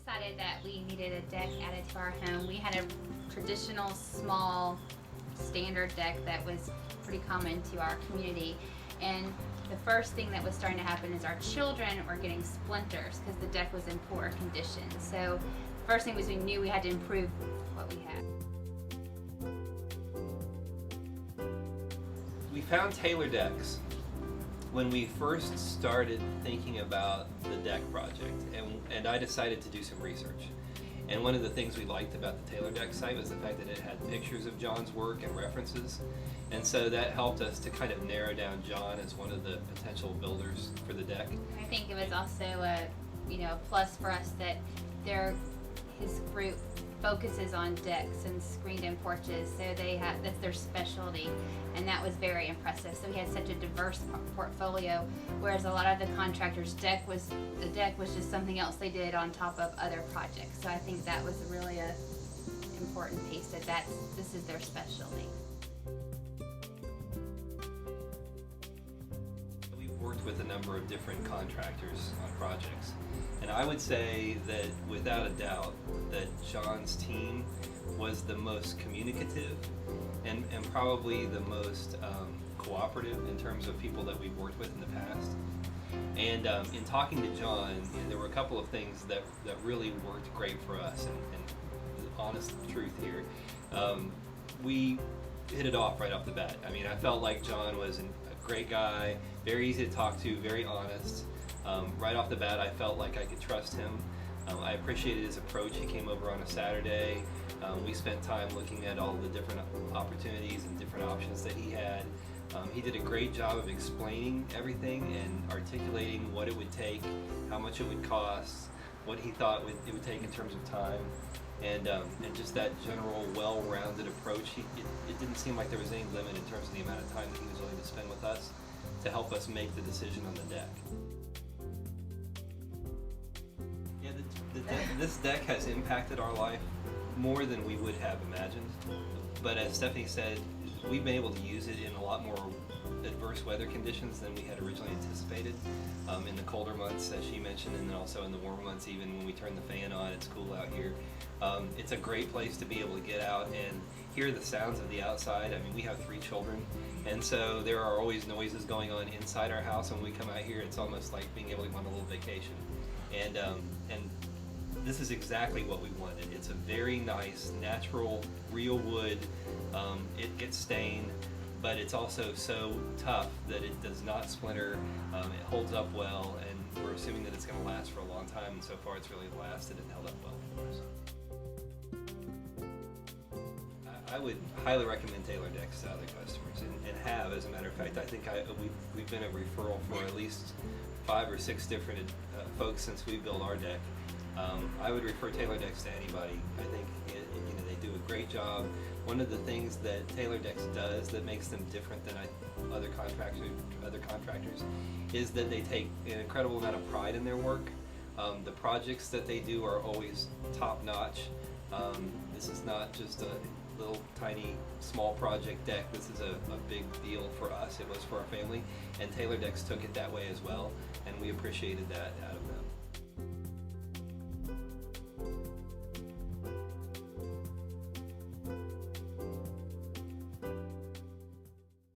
decided that we needed a deck added to our home. We had a traditional small standard deck that was pretty common to our community, and the first thing that was starting to happen is our children were getting splinters because the deck was in poor condition. So the first thing was we knew we had to improve what we had. We found Tailor Decks when we first started thinking about the deck project, and I decided to do some research. And one of the things we liked about the Tailor Deck site was the fact that it had pictures of John's work and references, and so that helped us to kind of narrow down John as one of the potential builders for the deck. I think it was also a plus for us that his group focuses on decks and screened-in porches, so that's their specialty, and that was very impressive. So he had such a diverse portfolio, whereas a lot of the contractors' the deck was just something else they did on top of other projects. So I think that was really a important piece, that this is their specialty. We've worked with a number of different contractors on projects, and I would say that without a doubt that John's team was the most communicative and probably the most cooperative in terms of people that we've worked with in the past. And in talking to John, there were a couple of things that really worked great for us, and the honest truth here, we hit it off right off the bat. I mean, I felt like John was a great guy, very easy to talk to, very honest. Right off the bat, I felt like I could trust him. I appreciated his approach. He came over on a Saturday. We spent time looking at all the different opportunities and different options that he had. He did a great job of explaining everything and articulating what it would take, how much it would cost, what he thought it would take in terms of time, and just that general well-rounded approach. It didn't seem like there was any limit in terms of the amount of time that he was willing to spend with us to help us make the decision on the deck. Yeah, this deck has impacted our life more than we would have imagined. But as Stephanie said, we've been able to use it in a lot more adverse weather conditions than we had originally anticipated. In the colder months, as she mentioned, and then also in the warmer months, even when we turn the fan on, it's cool out here. It's a great place to be able to get out and hear the sounds of the outside. I mean, we have 3 children, and so there are always noises going on inside our house. When we come out here, it's almost like being able to go on a little vacation. And this is exactly what we wanted. It's a very nice, natural, real wood. It gets stained, but it's also so tough that it does not splinter. It holds up well, and we're assuming that it's going to last for a long time, and so far it's really lasted and held up well for us. I would highly recommend Tailor Decks to other customers, and have, as a matter of fact. I think we've been a referral for at least 5 or 6 different folks since we built our deck. I would refer Tailor Decks to anybody. I think they do a great job. One of the things that Tailor Decks does that makes them different than other contractors is that they take an incredible amount of pride in their work. The projects that they do are always top-notch. This is not just a little tiny small project deck. This is a big deal for us. It was for our family, and Tailor Decks took it that way as well, and we appreciated that out of them.